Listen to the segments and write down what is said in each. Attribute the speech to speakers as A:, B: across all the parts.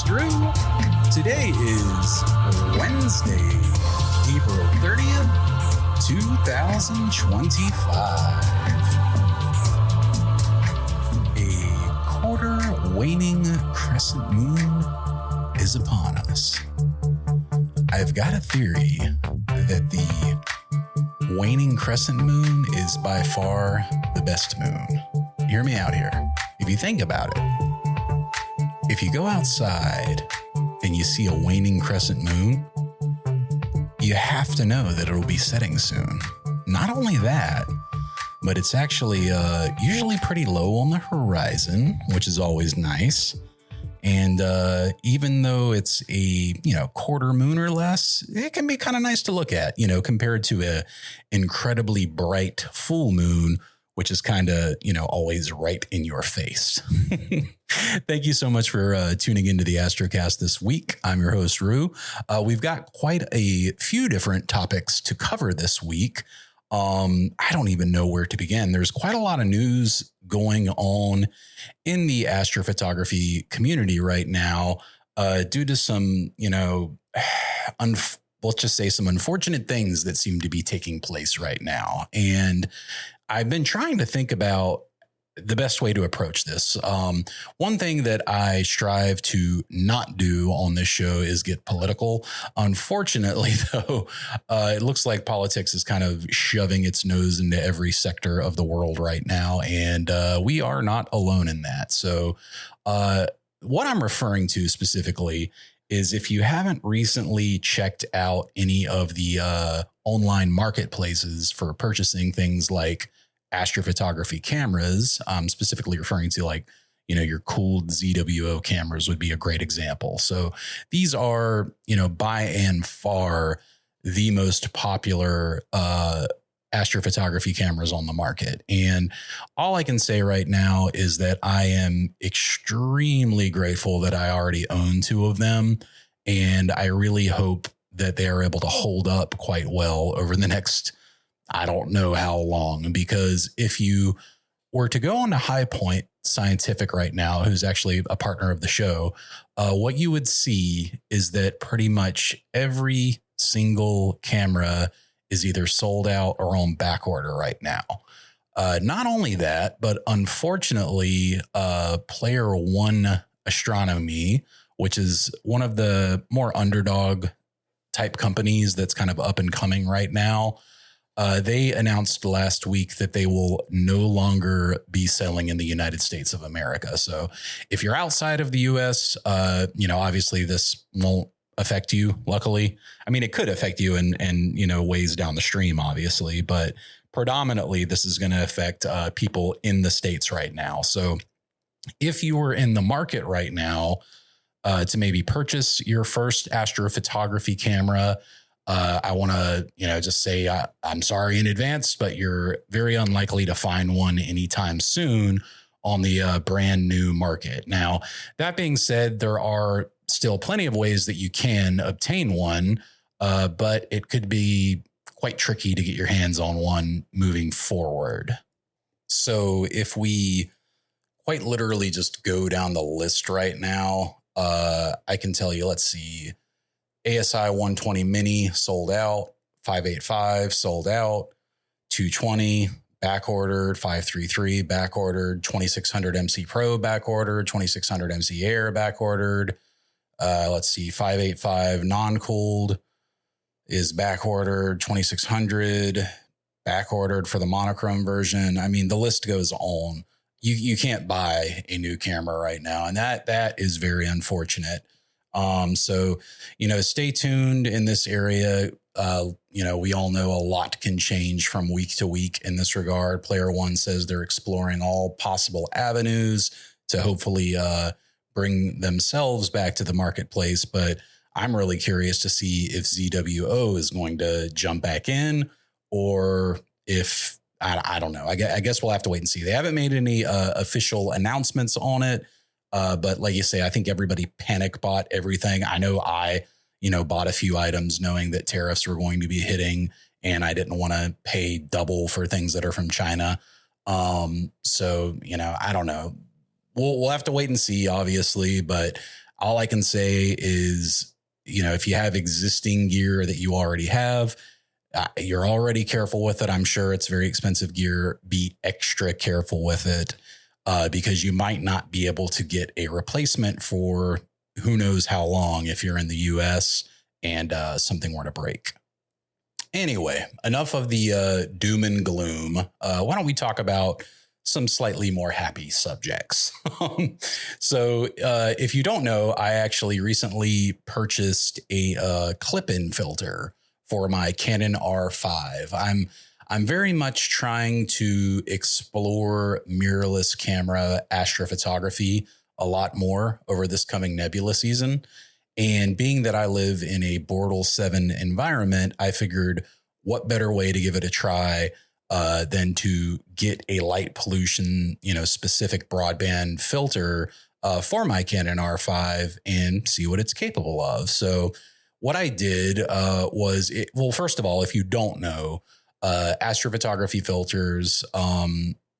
A: Drew. Today is Wednesday, April 30th, 2025. A quarter waning crescent moon is upon us. I've got a theory that the waning crescent moon is by far the best moon. Hear me out here. If you think about it, if you go outside and you see a waning crescent moon, you have to know that it'll be setting soon. Not only that, but it's actually usually pretty low on the horizon, which is always nice. And even though it's a, quarter moon or less, it can be kind of nice to look at, compared to a incredibly bright full moon, which is kind of, always right in your face. Thank you so much for tuning into the Astrocast this week. I'm your host, Rue. We've got quite a few different topics to cover this week. I don't even know where to begin. There's quite a lot of news going on in the astrophotography community right now, due to some, let's just say some unfortunate things that seem to be taking place right now. And I've been trying to think about the best way to approach this. One thing that I strive to not do on this show is get political. Unfortunately, though, it looks like politics is kind of shoving its nose into every sector of the world right now. And we are not alone in that. So what I'm referring to specifically is if you haven't recently checked out any of the online marketplaces for purchasing things like astrophotography cameras, I'm specifically referring to your cooled ZWO cameras would be a great example. So these are, by and far the most popular astrophotography cameras on the market. And all I can say right now is that I am extremely grateful that I already own two of them. And I really hope that they are able to hold up quite well over the next, I don't know how long, because if you were to go on to High Point Scientific right now, who's actually a partner of the show, what you would see is that pretty much every single camera is either sold out or on back order right now. Not only that, but unfortunately, Player One Astronomy, which is one of the more underdog type companies that's kind of up and coming right now, they announced last week that they will no longer be selling in the United States of America. So if you're outside of the US, obviously this won't affect you. Luckily, I mean, it could affect you in ways down the stream, obviously, but predominantly this is going to affect people in the States right now. So if you were in the market right now to maybe purchase your first astrophotography camera, I want to, just say I'm sorry in advance, but you're very unlikely to find one anytime soon on the brand new market. Now, that being said, there are still plenty of ways that you can obtain one, but it could be quite tricky to get your hands on one moving forward. So if we quite literally just go down the list right now, I can tell you, let's see. ASI 120 Mini sold out, 585 sold out, 220 back ordered, 533 back ordered, 2600 MC Pro back ordered, 2600 MC Air back ordered. Let's see, 585 non-cooled is back ordered, 2600 back ordered for the monochrome version. I mean, the list goes on. You can't buy a new camera right now, and that is very unfortunate. So, stay tuned in this area. We all know a lot can change from week to week in this regard. Player One says they're exploring all possible avenues to hopefully bring themselves back to the marketplace. But I'm really curious to see if ZWO is going to jump back in, or if I don't know. I guess we'll have to wait and see. They haven't made any official announcements on it. But like you say, I think everybody panic bought everything. I know I, bought a few items knowing that tariffs were going to be hitting, and I didn't want to pay double for things that are from China. So, I don't know. We'll have to wait and see, obviously, but All I can say is, if you have existing gear that you already have, you're already careful with it. I'm sure it's very expensive gear. Be extra careful with it because you might not be able to get a replacement for who knows how long if you're in the US and something were to break. Anyway, enough of the doom and gloom. Why don't we talk about some slightly more happy subjects? So if you don't know, I actually recently purchased a clip-in filter for my Canon R5. I'm very much trying to explore mirrorless camera astrophotography a lot more over this coming Nebula season. And being that I live in a Bortle 7 environment, I figured what better way to give it a try than to get a light pollution, specific broadband filter for my Canon R5 and see what it's capable of. So what I did was, first of all, if you don't know, astrophotography filters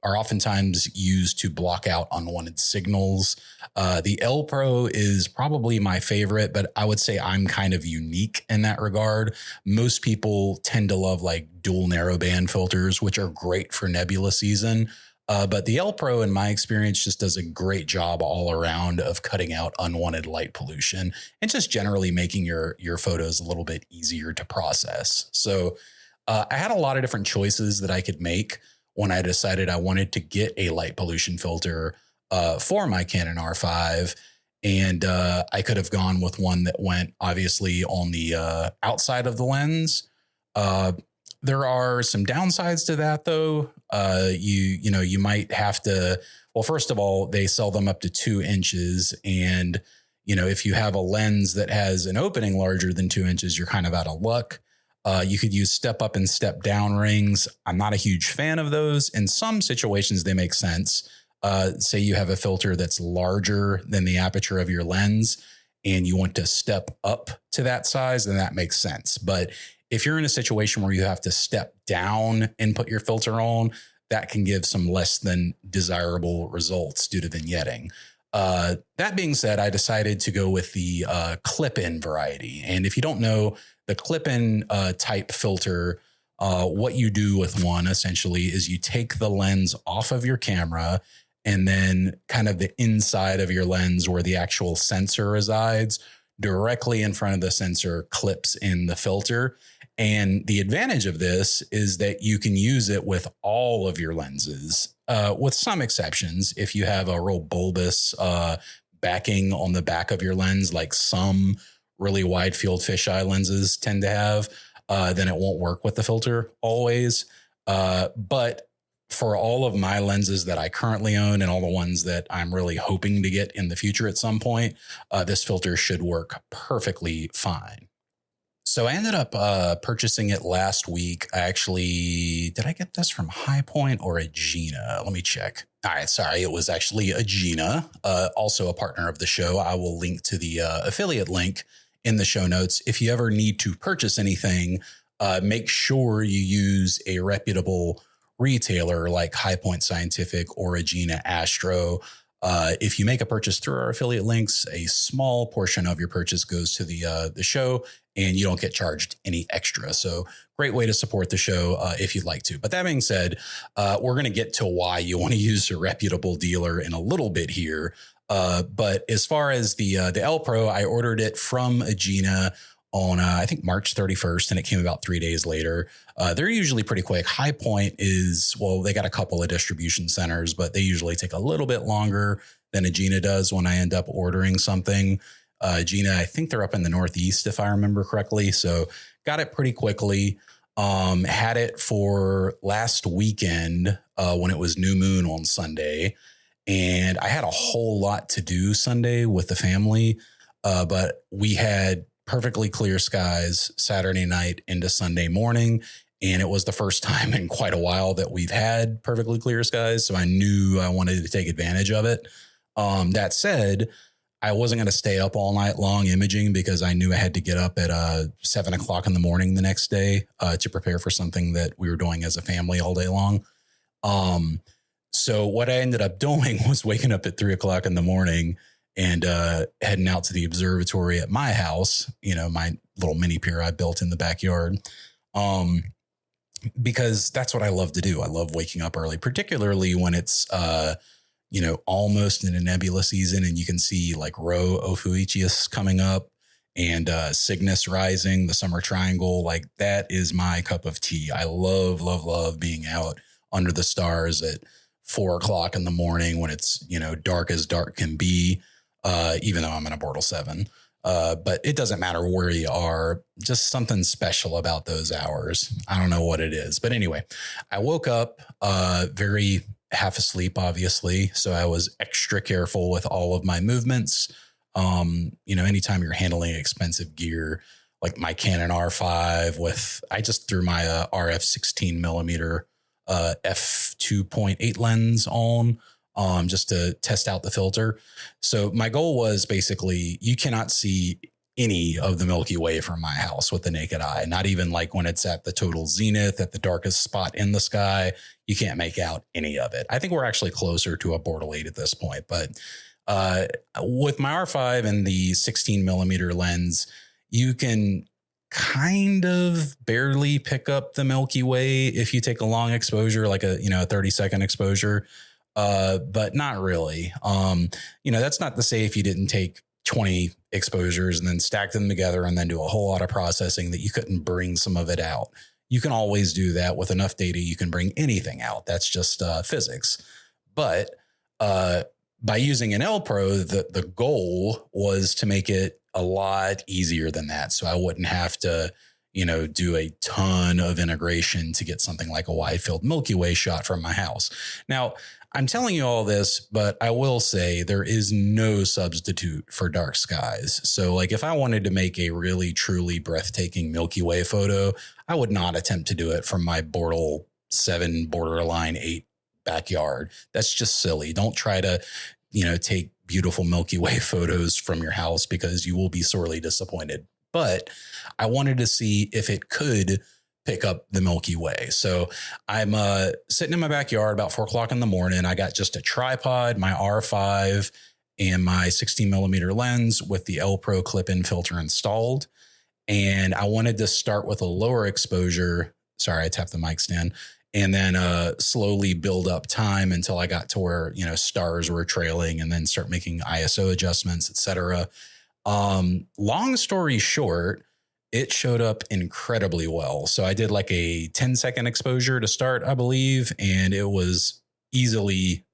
A: are oftentimes used to block out unwanted signals. The L Pro is probably my favorite, but I would say I'm kind of unique in that regard. Most people tend to love like dual narrowband filters, which are great for Nebula season. But the L Pro, in my experience, just does a great job all around of cutting out unwanted light pollution and just generally making your photos a little bit easier to process. So I had a lot of different choices that I could make when I decided I wanted to get a light pollution filter for my Canon R5. And I could have gone with one that went obviously on the outside of the lens. There are some downsides to that, though. You might have to. Well, first of all, they sell them up to 2 inches. And, if you have a lens that has an opening larger than 2 inches, you're kind of out of luck. You could use step up and step down rings. I'm not a huge fan of those. In some situations, they make sense. Say you have a filter that's larger than the aperture of your lens and you want to step up to that size, then that makes sense. But if you're in a situation where you have to step down and put your filter on, that can give some less than desirable results due to vignetting. That being said, I decided to go with the clip-in variety. And if you don't know, the clip-in type filter, what you do with one essentially is you take the lens off of your camera and then kind of the inside of your lens where the actual sensor resides, directly in front of the sensor clips in the filter. And the advantage of this is that you can use it with all of your lenses, with some exceptions. If you have a real bulbous backing on the back of your lens, like some really wide field fisheye lenses tend to have, then it won't work with the filter always. But for all of my lenses that I currently own and all the ones that I'm really hoping to get in the future at some point, this filter should work perfectly fine. So I ended up purchasing it last week. Did I get this from High Point or Agena? Let me check. All right, sorry, it was actually Agena, also a partner of the show. I will link to the affiliate link in the show notes. If you ever need to purchase anything, make sure you use a reputable retailer like High Point Scientific or Agena Astro. If you make a purchase through our affiliate links, a small portion of your purchase goes to the show and you don't get charged any extra. So great way to support the show if you'd like to. But that being said, we're going to get to why you want to use a reputable dealer in a little bit here. But as far as the L Pro, I ordered it from Agena on, I think, March 31st, and it came about 3 days later. They're usually pretty quick. High Point they got a couple of distribution centers, but they usually take a little bit longer than Agena does when I end up ordering something. Agena, I think they're up in the Northeast, if I remember correctly. So got it pretty quickly. Had it for last weekend when it was new moon on Sunday. And I had a whole lot to do Sunday with the family, but we had perfectly clear skies Saturday night into Sunday morning. And it was the first time in quite a while that we've had perfectly clear skies. So I knew I wanted to take advantage of it. That said, I wasn't going to stay up all night long imaging because I knew I had to get up at 7 o'clock in the morning the next day to prepare for something that we were doing as a family all day long. So what I ended up doing was waking up at 3 o'clock in the morning and heading out to the observatory at my house, my little mini pier I built in the backyard. Because that's what I love to do. I love waking up early, particularly when it's, almost in a nebula season and you can see like Rho Ophiuchus coming up and Cygnus rising, the summer triangle. Like that is my cup of tea. I love, love, love being out under the stars at 4 o'clock in the morning when it's, dark as dark can be, even though I'm in a Bortle 7. But it doesn't matter where you are, just something special about those hours. I don't know what it is. But anyway, I woke up very half asleep, obviously. So I was extra careful with all of my movements. Anytime you're handling expensive gear, like my Canon R5 I just threw my RF 16 millimeter f2.8 lens on. Just to test out the filter. So my goal was basically, you cannot see any of the Milky Way from my house with the naked eye, not even like when it's at the total zenith, at the darkest spot in the sky. You can't make out any of it. I think we're actually closer to a Bortle 8 at this point, but with my R5 and the 16 millimeter lens, you can kind of barely pick up the Milky Way if you take a long exposure, like a 30-second exposure. But not really. That's not to say if you didn't take 20 exposures and then stack them together and then do a whole lot of processing that you couldn't bring some of it out. You can always do that with enough data. You can bring anything out. That's just physics. But by using an L Pro, the goal was to make it a lot easier than that. So I wouldn't have to, do a ton of integration to get something like a wide field Milky Way shot from my house. Now, I'm telling you all this, but I will say there is no substitute for dark skies. So like if I wanted to make a really, truly breathtaking Milky Way photo, I would not attempt to do it from my Bortle 7, borderline 8 backyard. That's just silly. Don't try to, take beautiful Milky Way photos from your house because you will be sorely disappointed. But I wanted to see if it could pick up the Milky Way. So I'm sitting in my backyard about 4 o'clock in the morning. I got just a tripod, my R5 and my 16 millimeter lens with the L Pro clip-in filter installed. And I wanted to start with a lower exposure. Sorry, I tapped the mic stand. And then slowly build up time until I got to where, stars were trailing and then start making ISO adjustments, etc. Long story short, it showed up incredibly well. So I did like a 10-second exposure to start, I believe, and it was easily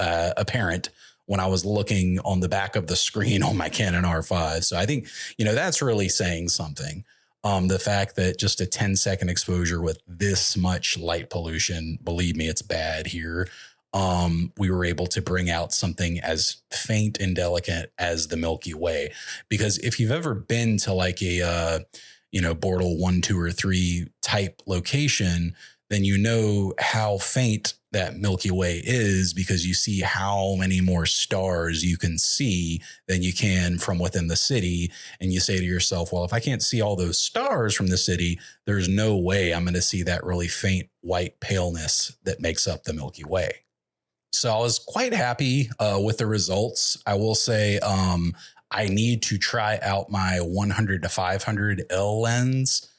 A: apparent when I was looking on the back of the screen on my Canon R5. So I think, that's really saying something. The fact that just a 10-second exposure with this much light pollution, believe me, it's bad here. We were able to bring out something as faint and delicate as the Milky Way. Because if you've ever been to like a, Bortle 1, 2, or 3 type location, then you know how faint that Milky Way is because you see how many more stars you can see than you can from within the city. And you say to yourself, well, if I can't see all those stars from the city, there's no way I'm going to see that really faint white paleness that makes up the Milky Way. So I was quite happy with the results. I will say I need to try out my 100 to 500 L lens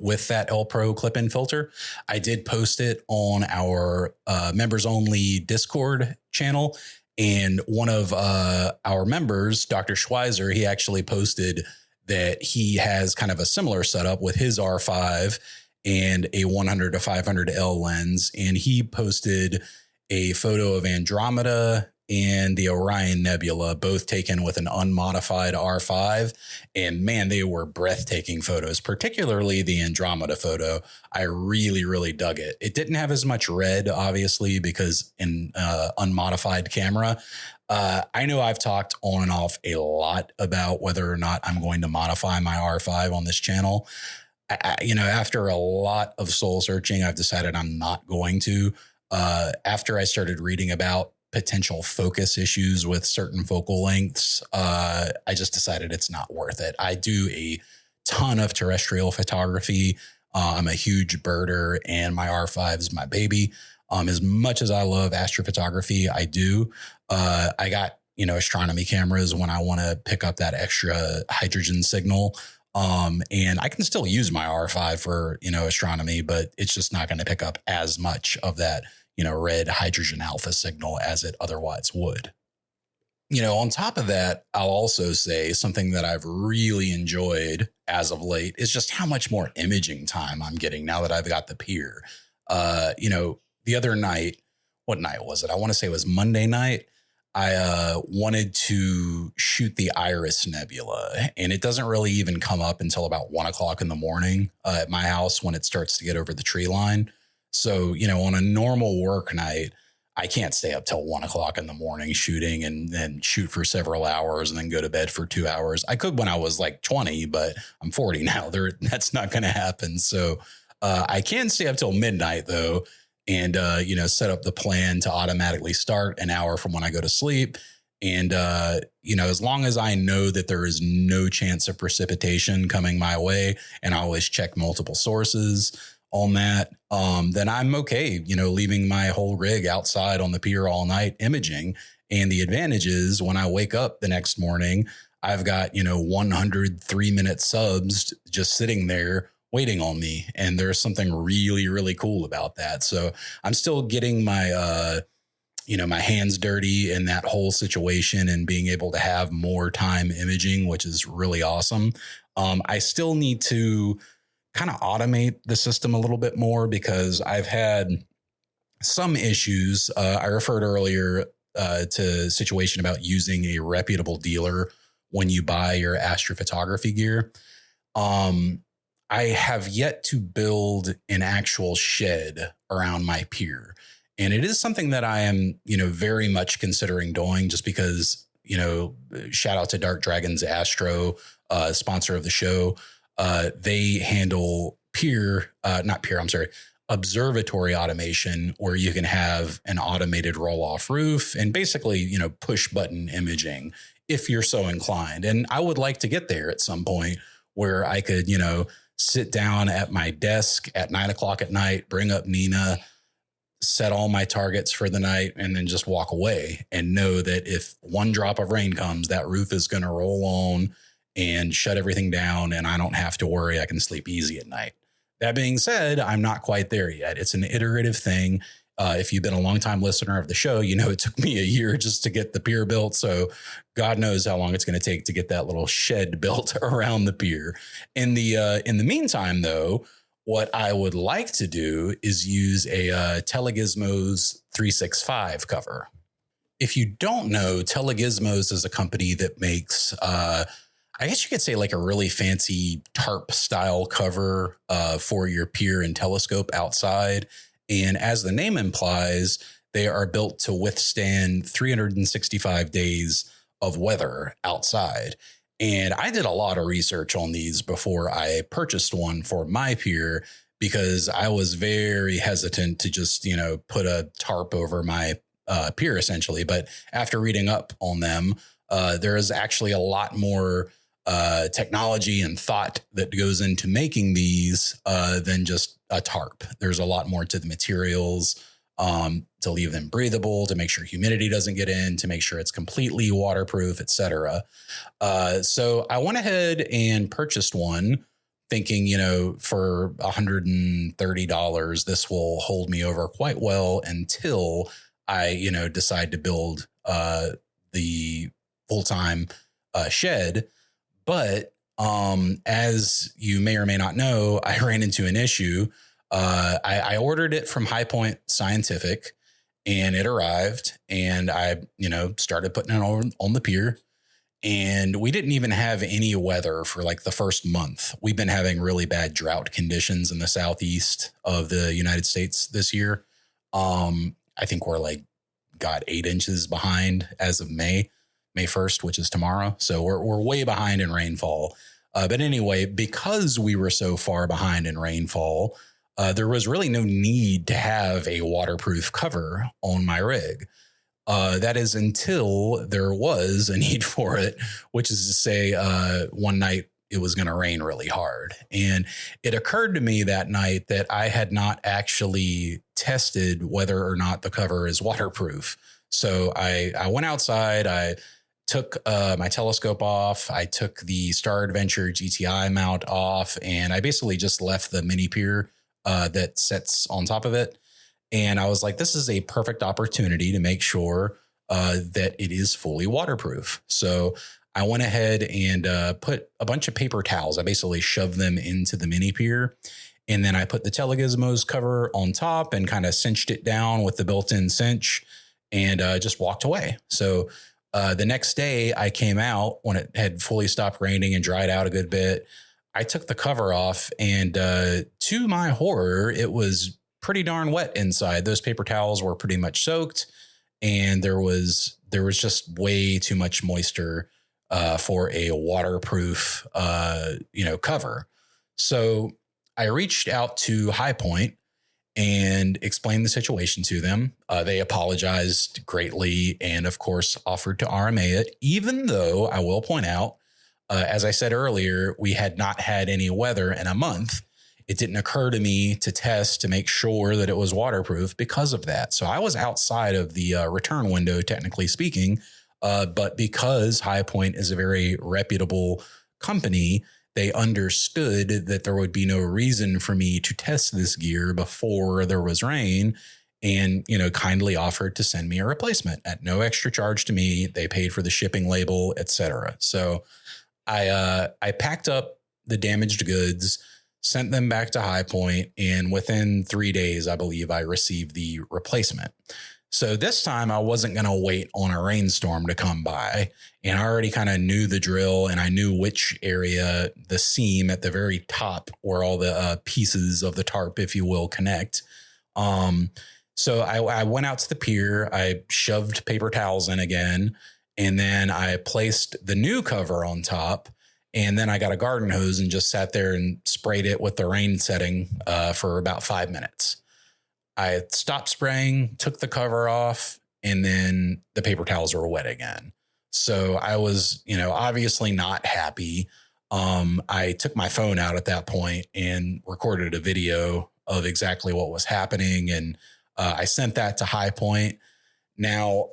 A: with that L Pro clip-in filter. I did post it on our members only Discord channel. And one of our members, Dr. Schweizer, he actually posted that he has kind of a similar setup with his R5 and a 100 to 500 L lens. And he posted a photo of Andromeda and the Orion Nebula, both taken with an unmodified R5. And man, they were breathtaking photos, particularly the Andromeda photo. I really, really dug it. It didn't have as much red, obviously, because in unmodified camera. I know I've talked on and off a lot about whether or not I'm going to modify my R5 on this channel. After a lot of soul searching, I've decided I'm not going to. After I started reading about potential focus issues with certain focal lengths, I just decided it's not worth it. I do a ton of terrestrial photography. I'm a huge birder and my R5 is my baby. As much as I love astrophotography, I do. I got astronomy cameras when I want to pick up that extra hydrogen signal. And I can still use my R5 for, astronomy, but it's just not going to pick up as much of that, red hydrogen alpha signal as it otherwise would. On top of that, I'll also say something that I've really enjoyed as of late is just how much more imaging time I'm getting now that I've got the Pier. The other night, what night was it? I want to say it was Monday night. I wanted to shoot the Iris Nebula, and it doesn't really even come up until about 1 o'clock in the morning at my house when it starts to get over the tree line. So, on a normal work night, I can't stay up till 1 o'clock in the morning shooting and then shoot for several hours and then go to bed for 2 hours. I could when I was like 20, but I'm 40 now. That's not going to happen. So I can stay up till midnight though. And, set up the plan to automatically start an hour from when I go to sleep. And, as long as I know that there is no chance of precipitation coming my way, and I always check multiple sources on that, then I'm okay, leaving my whole rig outside on the pier all night imaging. And the advantage is when I wake up the next morning, I've got, 103-minute subs just sitting there waiting on me. And there's something really, really cool about that. So I'm still getting my, my hands dirty in that whole situation and being able to have more time imaging, which is really awesome. I still need to kind of automate the system a little bit more because I've had some issues. I referred earlier to a situation about using a reputable dealer when you buy your astrophotography gear. I have yet to build an actual shed around my pier. And it is something that I am, very much considering doing just because, shout out to Dark Dragons Astro, sponsor of the show. They handle observatory automation where you can have an automated roll off roof and basically, push button imaging if you're so inclined. And I would like to get there at some point where I could, sit down at my desk at 9 o'clock at night, bring up Nina, set all my targets for the night, and then just walk away and know that if one drop of rain comes, that roof is going to roll on and shut everything down. And I don't have to worry. I can sleep easy at night. That being said, I'm not quite there yet. It's an iterative thing. If you've been a longtime listener of the show, it took me a year just to get the pier built. So God knows how long it's going to take to get that little shed built around the pier. In the meantime, though, what I would like to do is use a Telegizmos 365 cover. If you don't know, Telegizmos is a company that makes, I guess you could say like a really fancy tarp style cover for your pier and telescope outside. And as the name implies, they are built to withstand 365 days of weather outside. And I did a lot of research on these before I purchased one for my pier because I was very hesitant to just, put a tarp over my pier essentially. But after reading up on them, there is actually a lot more technology and thought that goes into making these than just a tarp. There's a lot more to the materials to leave them breathable, to make sure humidity doesn't get in, to make sure it's completely waterproof, etc. So I went ahead and purchased one thinking, for $130, this will hold me over quite well until I, decide to build the full-time shed. But as you may or may not know, I ran into an issue. I ordered it from High Point Scientific and it arrived and I, started putting it on the pier. And we didn't even have any weather for like the first month. We've been having really bad drought conditions in the southeast of the United States this year. I think we're 8 inches behind as of May 1st, which is tomorrow. So we're way behind in rainfall. But anyway, because we were so far behind in rainfall, there was really no need to have a waterproof cover on my rig. That is until there was a need for it, which is to say one night it was going to rain really hard. And it occurred to me that night that I had not actually tested whether or not the cover is waterproof. So I went outside, I took my telescope off. I took the Star Adventure GTI mount off, and I basically just left the mini pier that sits on top of it. And I was like, this is a perfect opportunity to make sure that it is fully waterproof. So I went ahead and put a bunch of paper towels. I basically shoved them into the mini pier. And then I put the Telegizmos cover on top and kind of cinched it down with the built-in cinch and just walked away. So the next day I came out when it had fully stopped raining and dried out a good bit. I took the cover off, and to my horror, it was pretty darn wet inside. Those paper towels were pretty much soaked, and there was just way too much moisture for a waterproof cover. So I reached out to High Point and explained the situation to them. They apologized greatly and, of course, offered to RMA it, even though I will point out, as I said earlier, we had not had any weather in a month. It didn't occur to me to test to make sure that it was waterproof because of that. So I was outside of the return window, technically speaking, but because High Point is a very reputable company, they understood that there would be no reason for me to test this gear before there was rain, and, kindly offered to send me a replacement at no extra charge to me. They paid for the shipping label, etc. So I packed up the damaged goods, sent them back to High Point, and within 3 days, I believe I received the replacement. So this time I wasn't going to wait on a rainstorm to come by, and I already kind of knew the drill, and I knew which area, the seam at the very top where all the pieces of the tarp, if you will, connect. So I went out to the pier, I shoved paper towels in again, and then I placed the new cover on top. And then I got a garden hose and just sat there and sprayed it with the rain setting for about 5 minutes. I stopped spraying, took the cover off, and then the paper towels were wet again. So I was, obviously not happy. I took my phone out at that point and recorded a video of exactly what was happening. And I sent that to High Point. Now,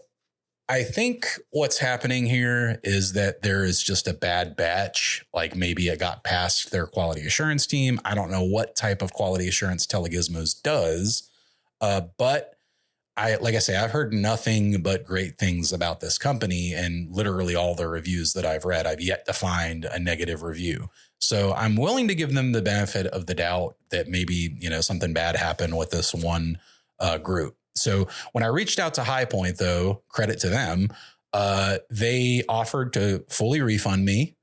A: I think what's happening here is that there is just a bad batch. Like maybe it got past their quality assurance team. I don't know what type of quality assurance Telegizmos does. But like I say, I've heard nothing but great things about this company, and literally all the reviews that I've read, I've yet to find a negative review. So I'm willing to give them the benefit of the doubt that maybe, something bad happened with this one group. So when I reached out to High Point, though, credit to them, they offered to fully refund me,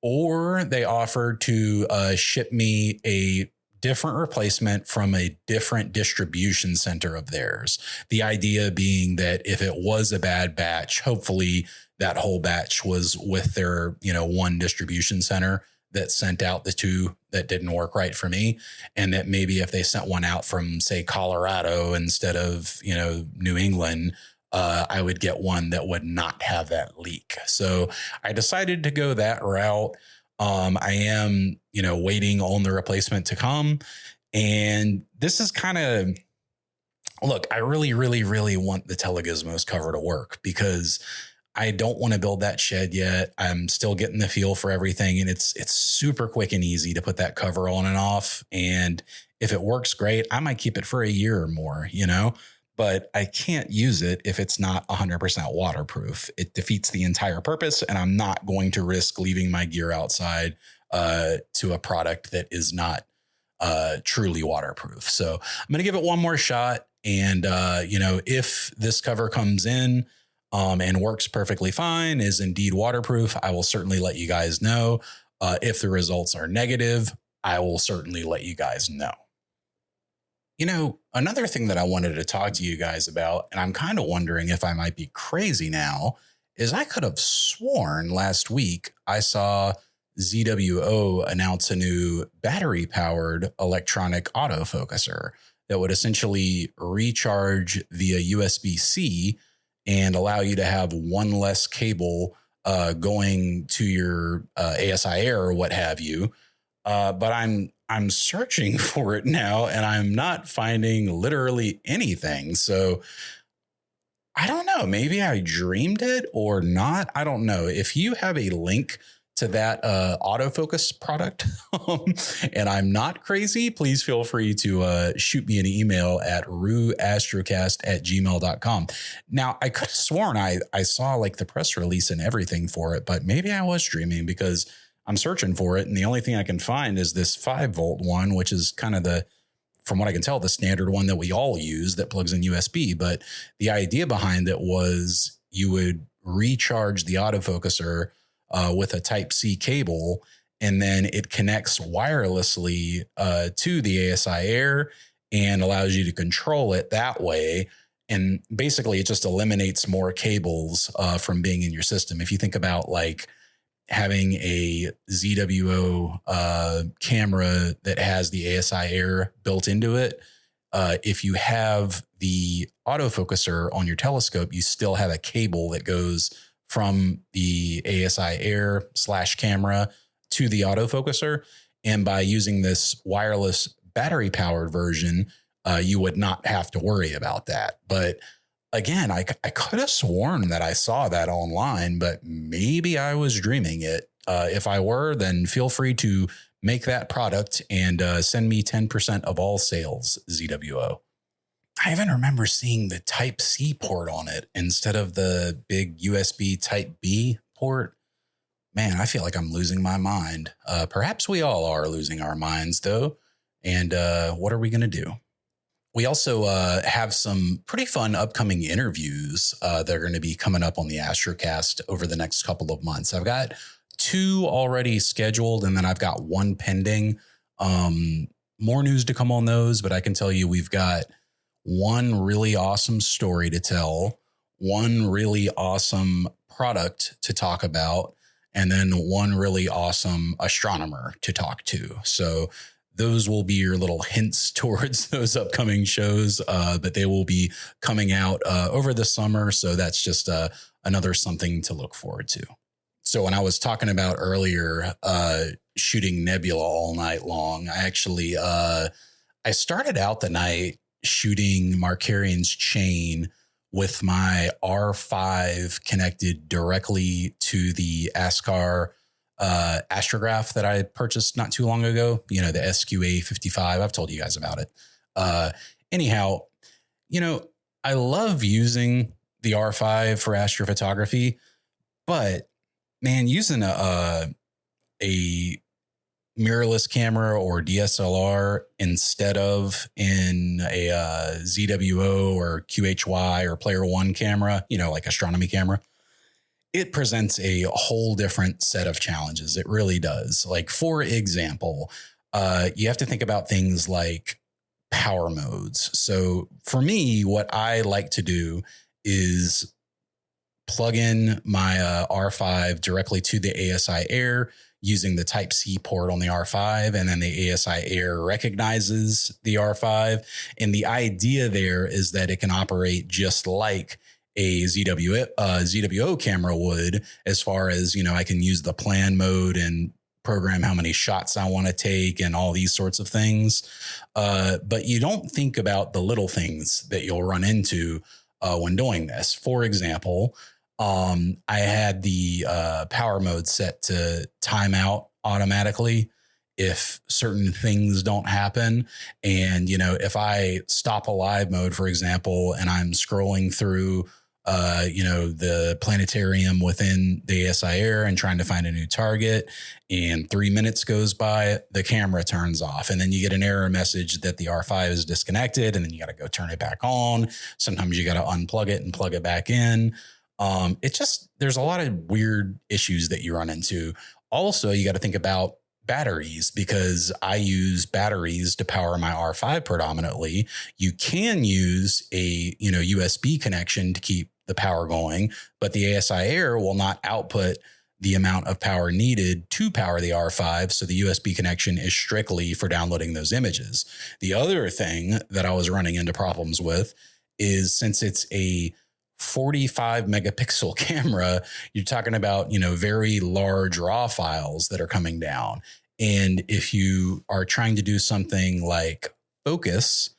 A: or they offered to ship me a different replacement from a different distribution center of theirs. The idea being that if it was a bad batch, hopefully that whole batch was with their, one distribution center that sent out the two that didn't work right for me. And that maybe if they sent one out from, say, Colorado instead of, New England, I would get one that would not have that leak. So I decided to go that route. I am, waiting on the replacement to come. And this is kind of, look, I really, really, really want the Telegizmos cover to work, because I don't want to build that shed yet. I'm still getting the feel for everything, and it's super quick and easy to put that cover on and off. And if it works great, I might keep it for a year or more, but I can't use it if it's not 100% waterproof. It defeats the entire purpose, and I'm not going to risk leaving my gear outside to a product that is not truly waterproof. So I'm going to give it one more shot. And, if this cover comes in and works perfectly fine, is indeed waterproof, I will certainly let you guys know. If the results are negative, I will certainly let you guys know. Another thing that I wanted to talk to you guys about, and I'm kind of wondering if I might be crazy now, is I could have sworn last week I saw ZWO announce a new battery-powered electronic autofocuser that would essentially recharge via USB-C and allow you to have one less cable going to your ASI Air or what have you. But I'm searching for it now, and I'm not finding literally anything. So I don't know. Maybe I dreamed it or not. I don't know. If you have a link to that autofocus product and I'm not crazy, please feel free to shoot me an email at ruastrocast@gmail.com. Now, I could have sworn I saw like the press release and everything for it, but maybe I was dreaming because I'm searching for it. And the only thing I can find is this 5-volt one, which is kind of from what I can tell, the standard one that we all use that plugs in USB. But the idea behind it was you would recharge the autofocuser with a Type-C cable, and then it connects wirelessly to the ASI Air and allows you to control it that way. And basically, it just eliminates more cables from being in your system. If you think about like having a ZWO camera that has the ASI Air built into it, if you have the autofocuser on your telescope, you still have a cable that goes from the ASI Air / camera to the autofocuser. And by using this wireless battery powered version, you would not have to worry about that. But again, I could have sworn that I saw that online, but maybe I was dreaming it. If I were, then feel free to make that product and send me 10% of all sales, ZWO. I even remember seeing the Type-C port on it instead of the big USB Type-B port. Man, I feel like I'm losing my mind. Perhaps we all are losing our minds, though. And what are we going to do? We also have some pretty fun upcoming interviews that are going to be coming up on the Astrocast over the next couple of months. I've got 2 already scheduled, and then I've got 1 pending. More news to come on those, but I can tell you we've got 1 really awesome story to tell, 1 really awesome product to talk about, and then 1 really awesome astronomer to talk to. So those will be your little hints towards those upcoming shows, but they will be coming out over the summer. So that's just another something to look forward to. So when I was talking about earlier, shooting Nebula all night long, I actually, I started out the night shooting Markarian's chain with my R5 connected directly to the ASCAR astrograph that I purchased not too long ago, the SQA 55. I've told you guys about it. Anyhow, I love using the R5 for astrophotography, but man, using a mirrorless camera or DSLR instead of in a ZWO or QHY or Player One camera, like astronomy camera, it presents a whole different set of challenges. It really does. Like, for example, you have to think about things like power modes. So for me, what I like to do is plug in my R5 directly to the ASI Air using the Type-C port on the R5, and then the ASI Air recognizes the R5. And the idea there is that it can operate just like a ZWO camera would, as far as, I can use the plan mode and program how many shots I want to take and all these sorts of things. But you don't think about the little things that you'll run into when doing this. For example, I had the power mode set to time out automatically if certain things don't happen. And, if I stop a live mode, for example, and I'm scrolling through, the planetarium within the ASI Air and trying to find a new target, and 3 minutes goes by, the camera turns off. And then you get an error message that the R5 is disconnected, and then you got to go turn it back on. Sometimes you got to unplug it and plug it back in. There's a lot of weird issues that you run into. Also, you got to think about batteries, because I use batteries to power my R5 predominantly. You can use a, USB connection to keep the power going, but the ASI Air will not output the amount of power needed to power the R5. So the USB connection is strictly for downloading those images. The other thing that I was running into problems with is, since it's a 45 megapixel camera, you're talking about, very large raw files that are coming down. And if you are trying to do something like focus,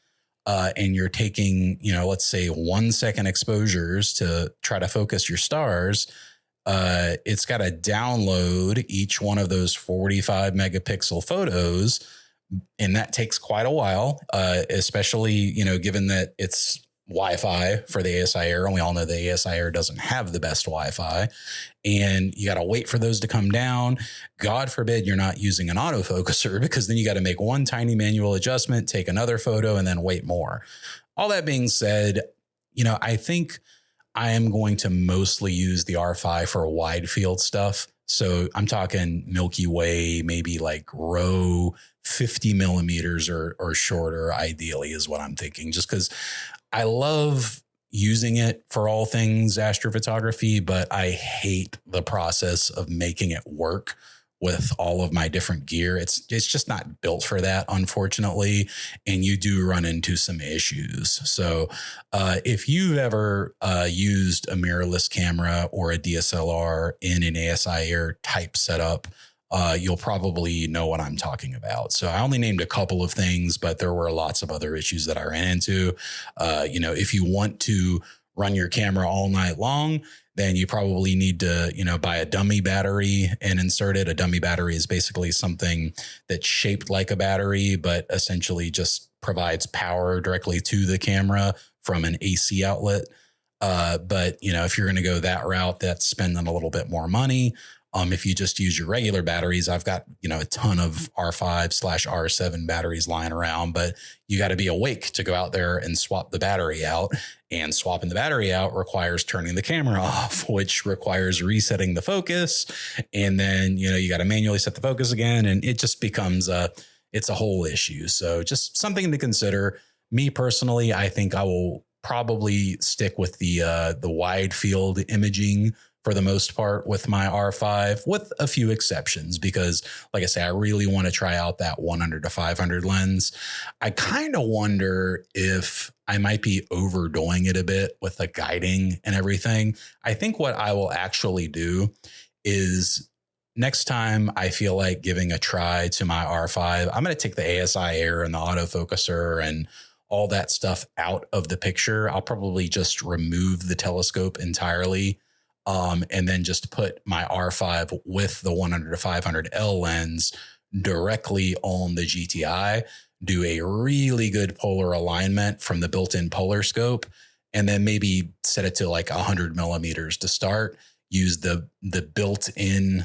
A: and you're taking, let's say 1 second exposures to try to focus your stars, it's got to download each one of those 45 megapixel photos. And that takes quite a while, especially, given that it's Wi-Fi for the ASI Air. And we all know the ASI Air doesn't have the best Wi-Fi. And you got to wait for those to come down. God forbid you're not using an autofocuser, because then you got to make one tiny manual adjustment, take another photo, and then wait more. All that being said, I think I am going to mostly use the R5 for wide field stuff. So I'm talking Milky Way, maybe like RAW 50 millimeters or shorter, ideally, is what I'm thinking, just because I love using it for all things astrophotography, but I hate the process of making it work with all of my different gear. It's just not built for that, unfortunately. And you do run into some issues. So if you've ever used a mirrorless camera or a DSLR in an ASI Air type setup, you'll probably know what I'm talking about. So I only named a couple of things, but there were lots of other issues that I ran into. If you want to run your camera all night long, then you probably need to, buy a dummy battery and insert it. A dummy battery is basically something that's shaped like a battery, but essentially just provides power directly to the camera from an AC outlet. But if you're going to go that route, that's spending a little bit more money. If you just use your regular batteries, I've got, a ton of R5/R7 batteries lying around, but you got to be awake to go out there and swap the battery out. And swapping the battery out requires turning the camera off, which requires resetting the focus. And then, you got to manually set the focus again. And it just becomes it's a whole issue. So just something to consider. Me personally, I think I will probably stick with the wide field imaging for the most part with my R5, with a few exceptions, because like I say, I really want to try out that 100 to 500 lens. I kind of wonder if I might be overdoing it a bit with the guiding and everything. I think what I will actually do is next time I feel like giving a try to my R5, I'm going to take the ASI Air and the autofocuser and all that stuff out of the picture. I'll probably just remove the telescope entirely. And then just put my R5 with the 100 to 500 L lens directly on the GTI, do a really good polar alignment from the built-in polar scope, and then maybe set it to like 100 millimeters to start, use the built-in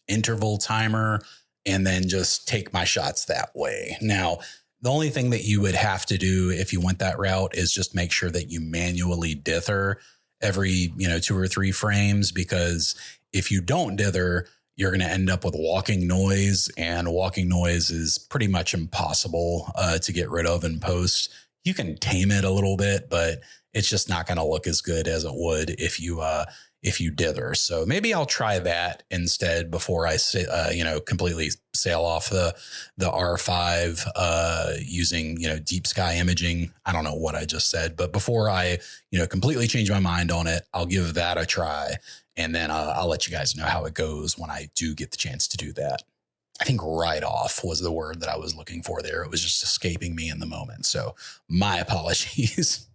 A: interval timer, and then just take my shots that way. Now, the only thing that you would have to do if you went that route is just make sure that you manually dither every 2 or 3 frames, because if you don't dither, you're going to end up with walking noise, and walking noise is pretty much impossible to get rid of in post. You can tame it a little bit, but it's just not going to look as good as it would if you dither. So maybe I'll try that instead before I completely sail off the R5 using, deep sky imaging. I don't know what I just said, but before I, completely change my mind on it, I'll give that a try. And then I'll let you guys know how it goes when I do get the chance to do that. I think write off was the word that I was looking for there. It was just escaping me in the moment. So my apologies.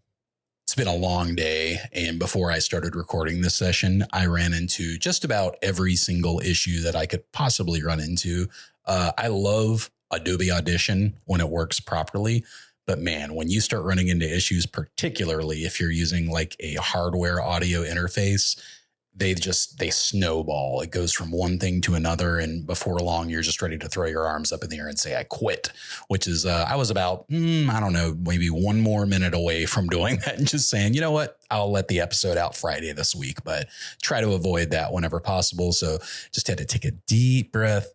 A: It's been a long day, and before I started recording this session, I ran into just about every single issue that I could possibly run into. I love Adobe Audition when it works properly, but man, when you start running into issues, particularly if you're using like a hardware audio interface, they snowball. It goes from one thing to another, and before long, you're just ready to throw your arms up in the air and say, I quit, which is, I was about, I don't know, maybe 1 more minute away from doing that and just saying, you know what, I'll let the episode out Friday this week, but try to avoid that whenever possible. So just had to take a deep breath,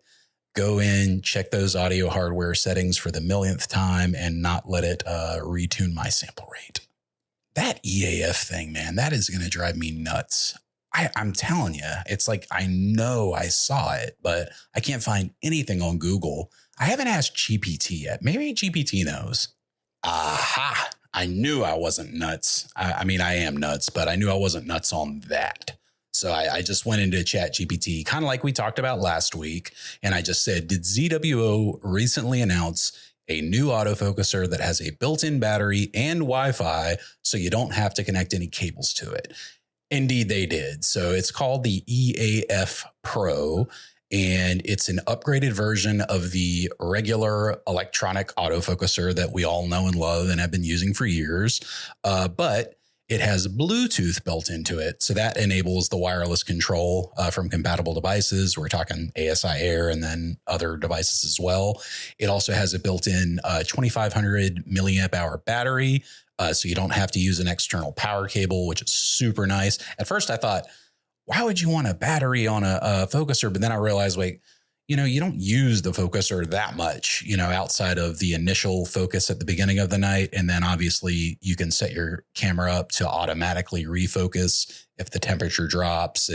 A: go in, check those audio hardware settings for the millionth time, and not let it retune my sample rate. That EAF thing, man, that is going to drive me nuts. I'm telling you, it's like, I know I saw it, but I can't find anything on Google. I haven't asked GPT yet. Maybe GPT knows. Aha. I knew I wasn't nuts. I mean, I am nuts, but I knew I wasn't nuts on that. So I just went into Chat GPT, kind of like we talked about last week. And I just said, did ZWO recently announce a new autofocuser that has a built-in battery and Wi-Fi, so you don't have to connect any cables to it. Indeed, they did. So it's called the EAF Pro, and it's an upgraded version of the regular electronic autofocuser that we all know and love and have been using for years. But it has Bluetooth built into it. So that enables the wireless control from compatible devices. We're talking ASI Air and then other devices as well. It also has a built-in 2500 milliamp hour battery. So you don't have to use an external power cable, which is super nice. At first I thought, why would you want a battery on a focuser? But then I realized, wait, you don't use the focuser that much, outside of the initial focus at the beginning of the night. And then obviously you can set your camera up to automatically refocus if the temperature drops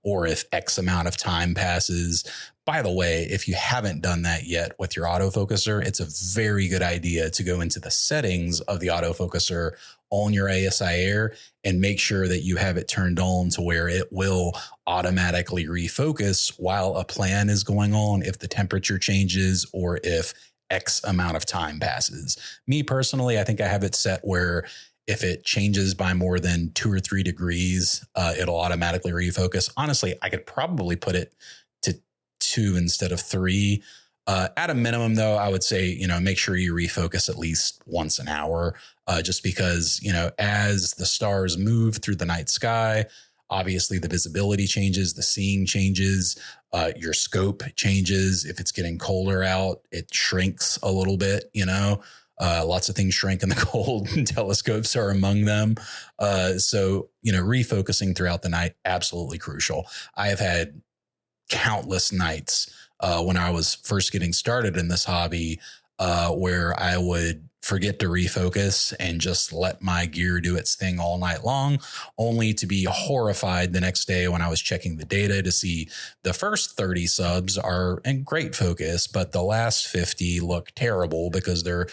A: or if X amount of time passes. By the way, if you haven't done that yet with your autofocuser, it's a very good idea to go into the settings of the autofocuser on your ASI Air and make sure that you have it turned on to where it will automatically refocus while a plan is going on if the temperature changes or if X amount of time passes. Me personally, I think I have it set where if it changes by more than 2 or 3 degrees, it'll automatically refocus. Honestly, I could probably put it to 2 instead of 3. At a minimum, though, I would say, make sure you refocus at least once an hour, just because, as the stars move through the night sky, obviously the visibility changes, the seeing changes, your scope changes. If it's getting colder out, it shrinks a little bit, lots of things shrink in the cold and telescopes are among them. So, refocusing throughout the night, absolutely crucial. I have had countless nights when I was first getting started in this hobby, where I would forget to refocus and just let my gear do its thing all night long, only to be horrified the next day when I was checking the data to see the first 30 subs are in great focus, but the last 50 look terrible because they're,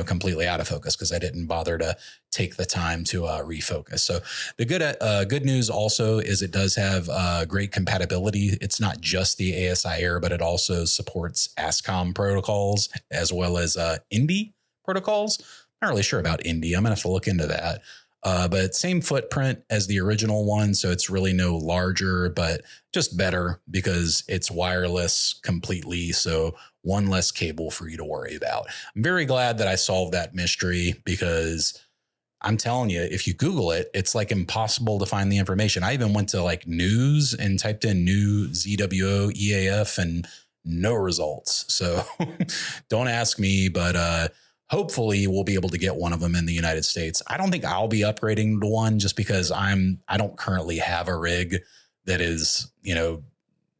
A: completely out of focus because I didn't bother to take the time to refocus. So the good news also is it does have great compatibility. It's not just the ASI Air, but it also supports ASCOM protocols as well as Indie protocols. I'm not really sure about Indie. I'm going to have to look into that. But same footprint as the original one. So it's really no larger, but just better because it's wireless completely. So one less cable for you to worry about. I'm very glad that I solved that mystery because I'm telling you, if you Google it, it's like impossible to find the information. I even went to like news and typed in new ZWO EAF and no results. So don't ask me, but hopefully we'll be able to get one of them in the United States. I don't think I'll be upgrading to one just because I don't currently have a rig that is,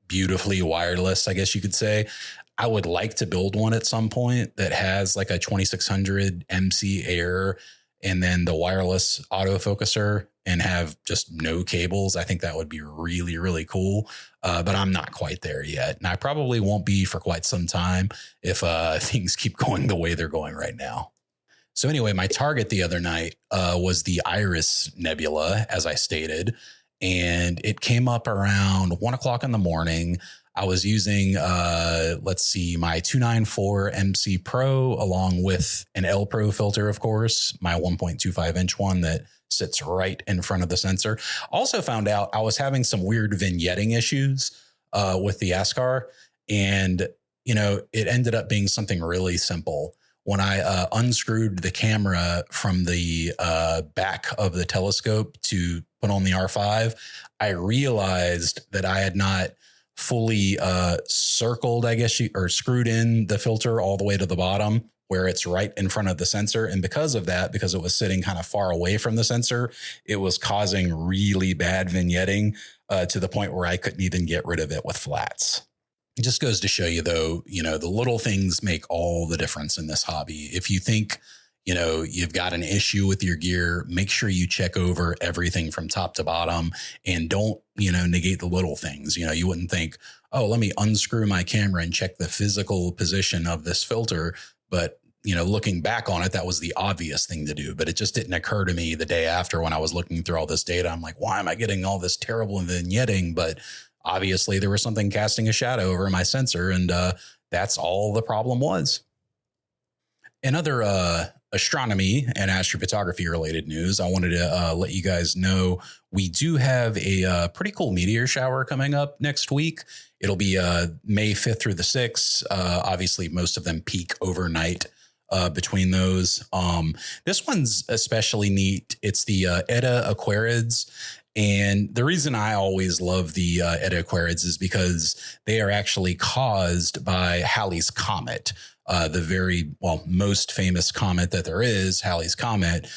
A: beautifully wireless, I guess you could say. I would like to build one at some point that has like a 2600 MC Air and then the wireless autofocuser and have just no cables. I think that would be really, really cool. But I'm not quite there yet. And I probably won't be for quite some time if things keep going the way they're going right now. So anyway, my target the other night was the Iris Nebula, as I stated, and it came up around 1 o'clock in the morning. I was using, my 294 MC Pro along with an L Pro filter, of course, my 1.25 inch one that sits right in front of the sensor. Also found out I was having some weird vignetting issues with the ASCAR, and, it ended up being something really simple. When I unscrewed the camera from the back of the telescope to put on the R5, I realized that I had not fully circled, I guess, or screwed in the filter all the way to the bottom where it's right in front of the sensor. And because of that, because it was sitting kind of far away from the sensor, it was causing really bad vignetting to the point where I couldn't even get rid of it with flats. It just goes to show you, though, the little things make all the difference in this hobby. If you think, you've got an issue with your gear, make sure you check over everything from top to bottom and don't, negate the little things. You wouldn't think, oh, let me unscrew my camera and check the physical position of this filter. But, looking back on it, that was the obvious thing to do. But it just didn't occur to me the day after when I was looking through all this data. I'm like, why am I getting all this terrible vignetting? But obviously there was something casting a shadow over my sensor, and that's all the problem was. In other astronomy and astrophotography related news, I wanted to let you guys know we do have a pretty cool meteor shower coming up next week. It'll be May 5th through the 6th. Obviously, most of them peak overnight between those. This one's especially neat. It's the Eta Aquarids. And the reason I always love the Eta Aquarids is because they are actually caused by Halley's Comet. The very, most famous comet that there is, Halley's Comet,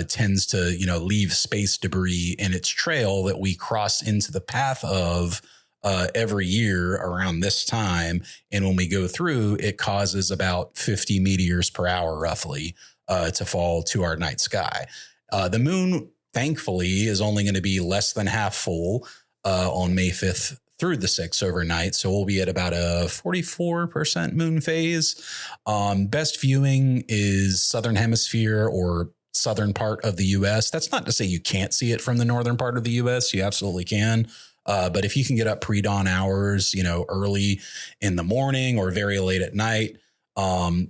A: tends to, leave space debris in its trail that we cross into the path of every year around this time. And when we go through, it causes about 50 meteors per hour, roughly, to fall to our night sky. The moon, thankfully, is only going to be less than half full on May 5th through the 6th overnight. So we'll be at about a 44% moon phase. Best viewing is Southern Hemisphere or southern part of the U.S. That's not to say you can't see it from the northern part of the U.S. You absolutely can. But if you can get up pre-dawn hours, early in the morning or very late at night,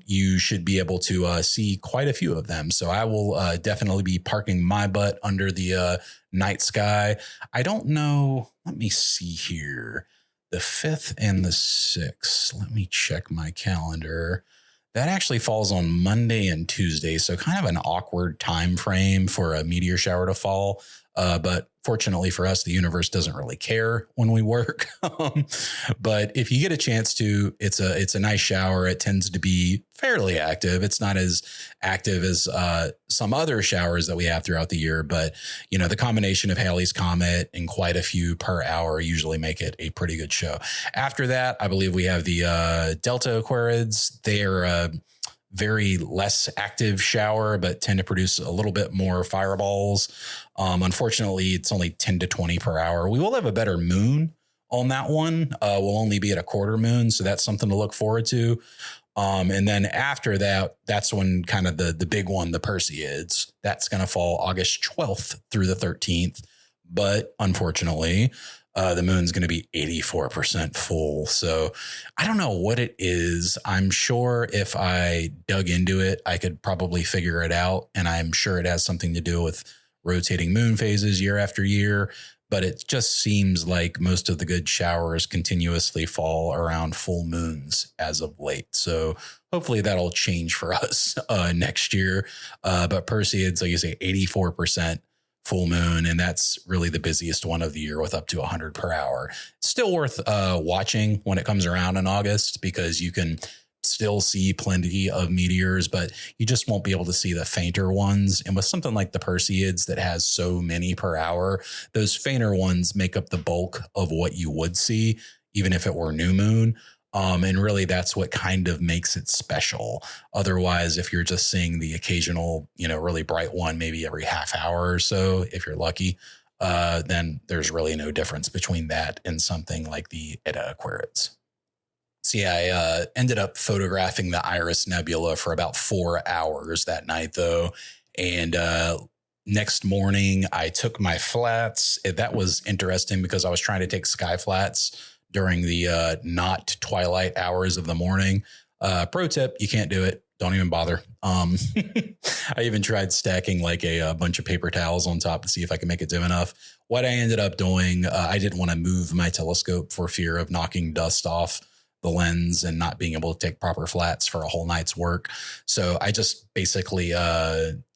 A: you should be able to see quite a few of them. So I will definitely be parking my butt under the night sky. I don't know. Let me see here. The 5th and the 6th. Let me check my calendar. That actually falls on Monday and Tuesday. So kind of an awkward time frame for a meteor shower to fall. But fortunately for us, the universe doesn't really care when we work. But if you get a chance to, it's a nice shower. It tends to be fairly active. It's not as active as some other showers that we have throughout the year. But, the combination of Halley's Comet and quite a few per hour usually make it a pretty good show. After that, I believe we have the Delta Aquarids. They're very less active shower, but tend to produce a little bit more fireballs. Unfortunately, it's only 10 to 20 per hour. We will have a better moon on that one. We'll only be at a quarter moon. So that's something to look forward to. And then after that, that's when kind of the big one, the Perseids, that's going to fall August 12th through the 13th. But unfortunately, the moon's going to be 84% full. So I don't know what it is. I'm sure if I dug into it, I could probably figure it out. And I'm sure it has something to do with rotating moon phases year after year. But it just seems like most of the good showers continuously fall around full moons as of late. So hopefully that'll change for us next year. But Perseids, like you say, 84% full moon, and that's really the busiest one of the year with up to 100 per hour. Still worth watching when it comes around in August, because you can still see plenty of meteors, but you just won't be able to see the fainter ones. And with something like the Perseids that has so many per hour, those fainter ones make up the bulk of what you would see, even if it were new moon. And really, that's what kind of makes it special. Otherwise, if you're just seeing the occasional, really bright one, maybe every half hour or so, if you're lucky, then there's really no difference between that and something like the Eta Aquarids. See, I ended up photographing the Iris Nebula for about 4 hours that night, though. And next morning, I took my flats. That was interesting because I was trying to take sky flats during the not twilight hours of the morning. Pro tip, you can't do it. Don't even bother. I even tried stacking like a bunch of paper towels on top to see if I could make it dim enough. What I ended up doing, I didn't want to move my telescope for fear of knocking dust off the lens and not being able to take proper flats for a whole night's work. So I just basically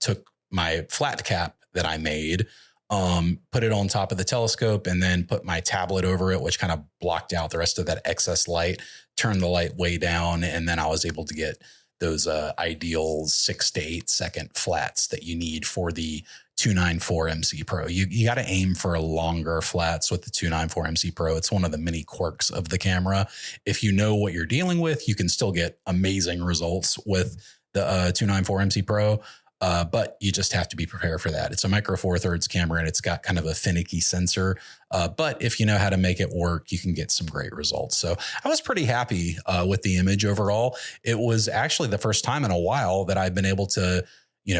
A: took my flat cap that I made, put it on top of the telescope, and then put my tablet over it, which kind of blocked out the rest of that excess light, turned the light way down. And then I was able to get those ideal 6 to 8 second flats that you need for the 294 MC Pro. You got to aim for longer flats with the 294 MC Pro. It's one of the many quirks of the camera. If you know what you're dealing with, you can still get amazing results with the 294 MC Pro. But you just have to be prepared for that. It's a micro four thirds camera and it's got kind of a finicky sensor. But if you know how to make it work, you can get some great results. So I was pretty happy with the image overall. It was actually the first time in a while that I've been able to,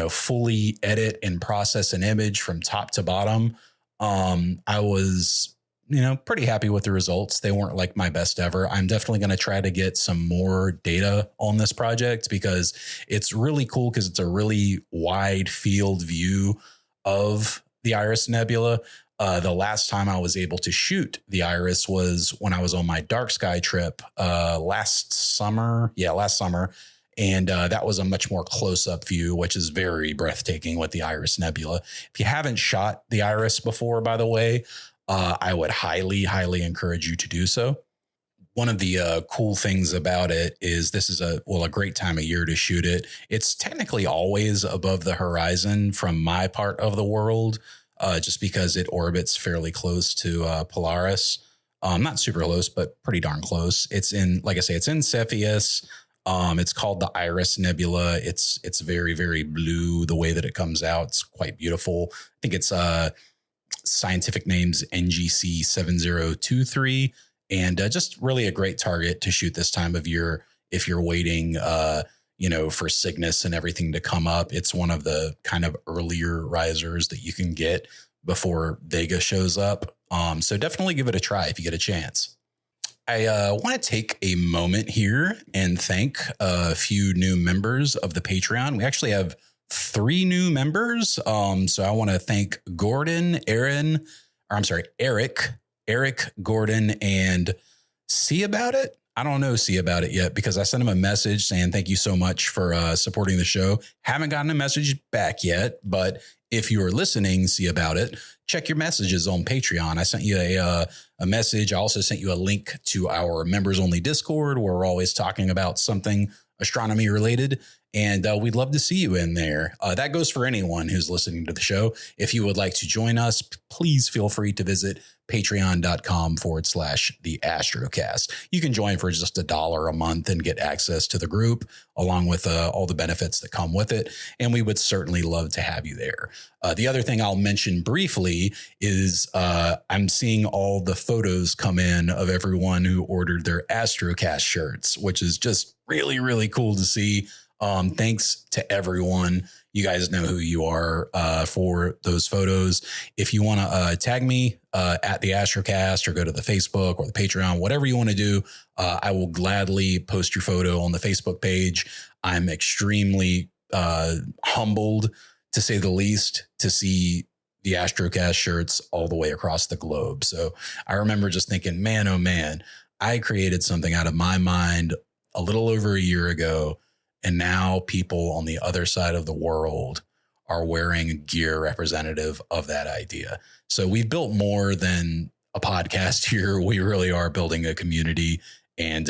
A: fully edit and process an image from top to bottom. I was pretty happy with the results. They weren't like my best ever. I'm definitely going to try to get some more data on this project because it's really cool because it's a really wide field view of the Iris Nebula. The last time I was able to shoot the Iris was when I was on my dark sky trip last summer. Yeah, last summer. And that was a much more close-up view, which is very breathtaking with the Iris Nebula. If you haven't shot the Iris before, by the way, I would highly, highly encourage you to do so. One of the cool things about it is this is a great time of year to shoot it. It's technically always above the horizon from my part of the world, just because it orbits fairly close to Polaris. Not super close, but pretty darn close. It's in, like I say, it's in Cepheus. It's called the Iris Nebula. It's very, very blue. The way that it comes out, it's quite beautiful. I think it's scientific name's NGC 7023, and just really a great target to shoot this time of year if you're waiting, for Cygnus and everything to come up. It's one of the kind of earlier risers that you can get before Vega shows up. So definitely give it a try if you get a chance. I want to take a moment here and thank a few new members of the Patreon. We actually have 3 new members. So I want to thank Eric, Gordon, and See About It. I don't know See About It yet because I sent him a message saying thank you so much for supporting the show. Haven't gotten a message back yet, but if you are listening, See About It, check your messages on Patreon. I sent you a message. I also sent you a link to our members only Discord where we're always talking about something astronomy related. And we'd love to see you in there. That goes for anyone who's listening to the show. If you would like to join us, please feel free to visit patreon.com/the Astrocast. You can join for just $1 a month and get access to the group along with all the benefits that come with it. And we would certainly love to have you there. The other thing I'll mention briefly is I'm seeing all the photos come in of everyone who ordered their Astrocast shirts, which is just really, really cool to see. Thanks to everyone. You guys know who you are for those photos. If you want to tag me at the Astrocast or go to the Facebook or the Patreon, whatever you want to do, I will gladly post your photo on the Facebook page. I'm extremely humbled, to say the least, to see the Astrocast shirts all the way across the globe. So I remember just thinking, man, oh man, I created something out of my mind a little over a year ago. And now people on the other side of the world are wearing gear representative of that idea. So we've built more than a podcast here. We really are building a community, and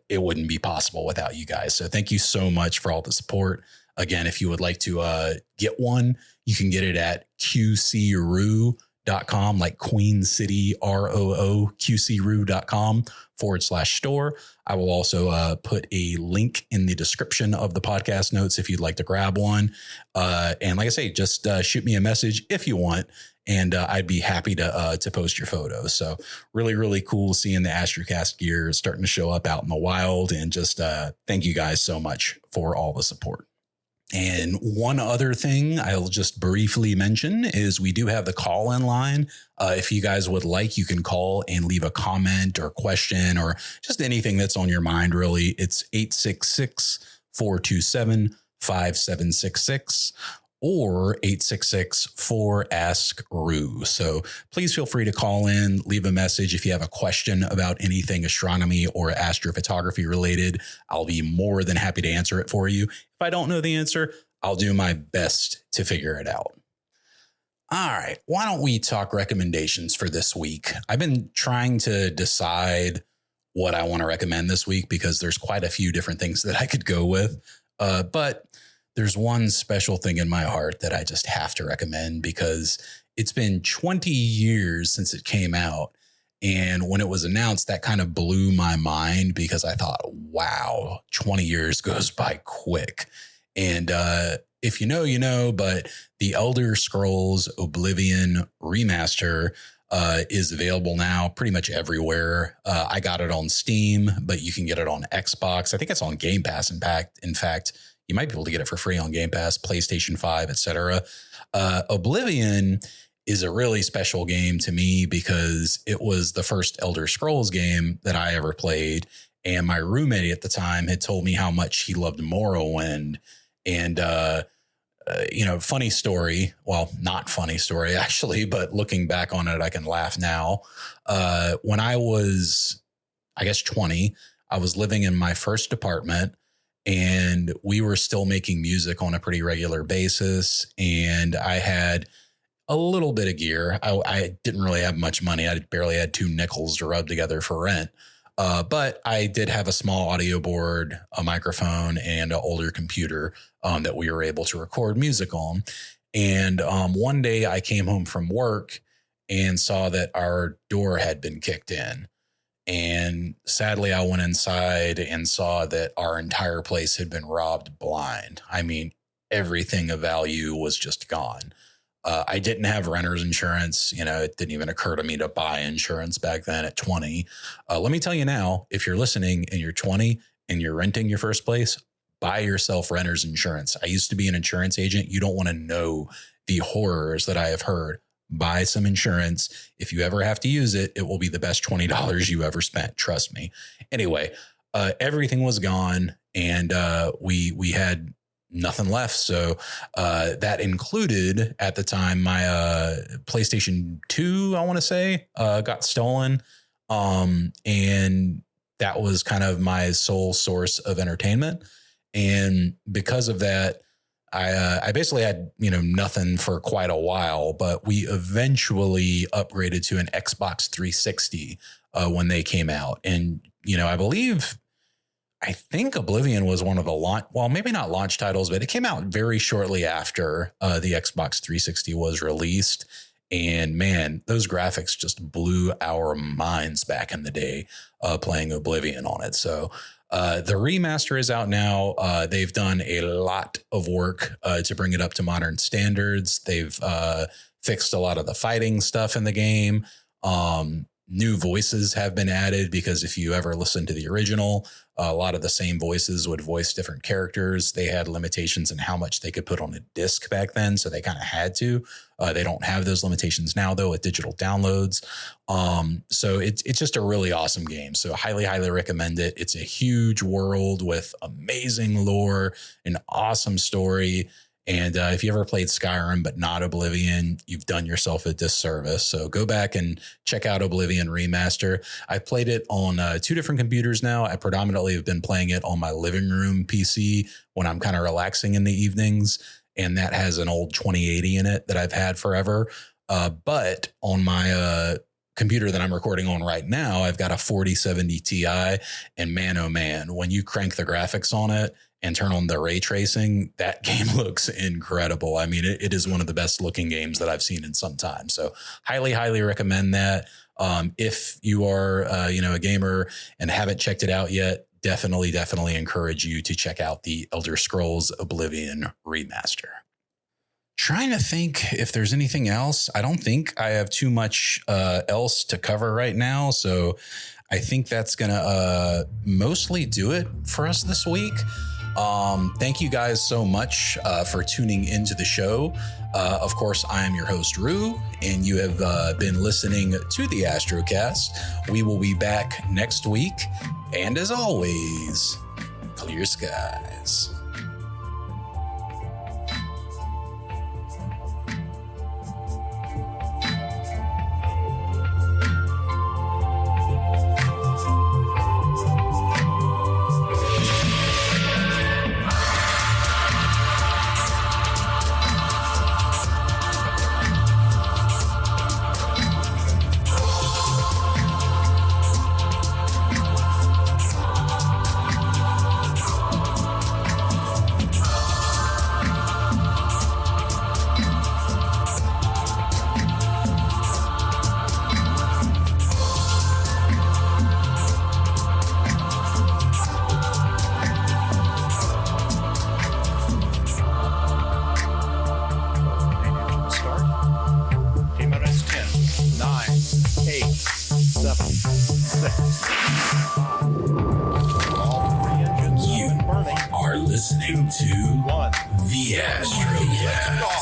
A: it wouldn't be possible without you guys. So thank you so much for all the support. Again, if you would like to get one, you can get it at qcroo.com, like Queen City, ROO, qcroo.com/store. I will also put a link in the description of the podcast notes if you'd like to grab one. And like I say, just shoot me a message if you want, and I'd be happy to post your photos. So really, really cool seeing the Astrocast gear starting to show up out in the wild. And just thank you guys so much for all the support. And one other thing I'll just briefly mention is we do have the call-in line. If you guys would like, you can call and leave a comment or question or just anything that's on your mind, really. It's 866-427-5766 or 866-4-ASK-ROO. So please feel free to call in, leave a message if you have a question about anything astronomy or astrophotography related. I'll be more than happy to answer it for you. If I don't know the answer, I'll do my best to figure it out. All right, why don't we talk recommendations for this week? I've been trying to decide what I want to recommend this week because there's quite a few different things that I could go with. But there's one special thing in my heart that I just have to recommend because it's been 20 years since it came out. And when it was announced, that kind of blew my mind because I thought, wow, 20 years goes by quick. And if you know, you know, but the Elder Scrolls Oblivion remaster is available now pretty much everywhere. I got it on Steam, but you can get it on Xbox. I think it's on Game Pass. In fact, you might be able to get it for free on Game Pass, PlayStation 5, etc. Oblivion is a really special game to me because it was the first Elder Scrolls game that I ever played. And my roommate at the time had told me how much he loved Morrowind. And, funny story. Well, not funny story, actually, but looking back on it, I can laugh now. When I was, I guess, 20, I was living in my first apartment and we were still making music on a pretty regular basis. And I had a little bit of gear. I didn't really have much money. I barely had 2 nickels to rub together for rent. But I did have a small audio board, a microphone, and an older computer that we were able to record music on. And one day I came home from work and saw that our door had been kicked in. And sadly, I went inside and saw that our entire place had been robbed blind. I mean, everything of value was just gone. I didn't have renter's insurance. It didn't even occur to me to buy insurance back then at 20. Let me tell you now, if you're listening and you're 20 and you're renting your first place, buy yourself renter's insurance. I used to be an insurance agent. You don't want to know the horrors that I have heard. Buy some insurance. If you ever have to use it, it will be the best $20 you ever spent. Trust me. Anyway, everything was gone and we had nothing left. So that included at the time my PlayStation 2, I want to say, got stolen. And that was kind of my sole source of entertainment. And because of that, I basically had, nothing for quite a while, but we eventually upgraded to an Xbox 360 when they came out. And, I think Oblivion was one of the launch, well, maybe not launch titles, but it came out very shortly after the Xbox 360 was released. And man, those graphics just blew our minds back in the day playing Oblivion on it. So the remaster is out now. They've done a lot of work to bring it up to modern standards. They've fixed a lot of the fighting stuff in the game. New voices have been added because if you ever listen to the original, a lot of the same voices would voice different characters. They had limitations in how much they could put on a disc back then, so they kind of had to. They don't have those limitations now, though, with digital downloads. So it's just a really awesome game. So highly, highly recommend it. It's a huge world with amazing lore, an awesome story. And if you ever played Skyrim but not Oblivion, you've done yourself a disservice. So go back and check out Oblivion Remaster. I've played it on 2 different computers now. I predominantly have been playing it on my living room PC when I'm kind of relaxing in the evenings. And that has an old 2080 in it that I've had forever. But on my computer that I'm recording on right now, I've got a 4070 Ti. And man, oh man, when you crank the graphics on it and turn on the ray tracing, that game looks incredible. I mean, it is one of the best looking games that I've seen in some time. So highly, highly recommend that. If you are, a gamer and haven't checked it out yet, definitely encourage you to check out the Elder Scrolls Oblivion Remaster. Trying to think if there's anything else. I don't think I have too much else to cover right now. So I think that's going to mostly do it for us this week. Thank you guys so much for tuning into the show. Of course, I am your host, Rue, and you have been listening to the Astrocast. We will be back next week. And as always, clear skies. Listening to the Astrocast.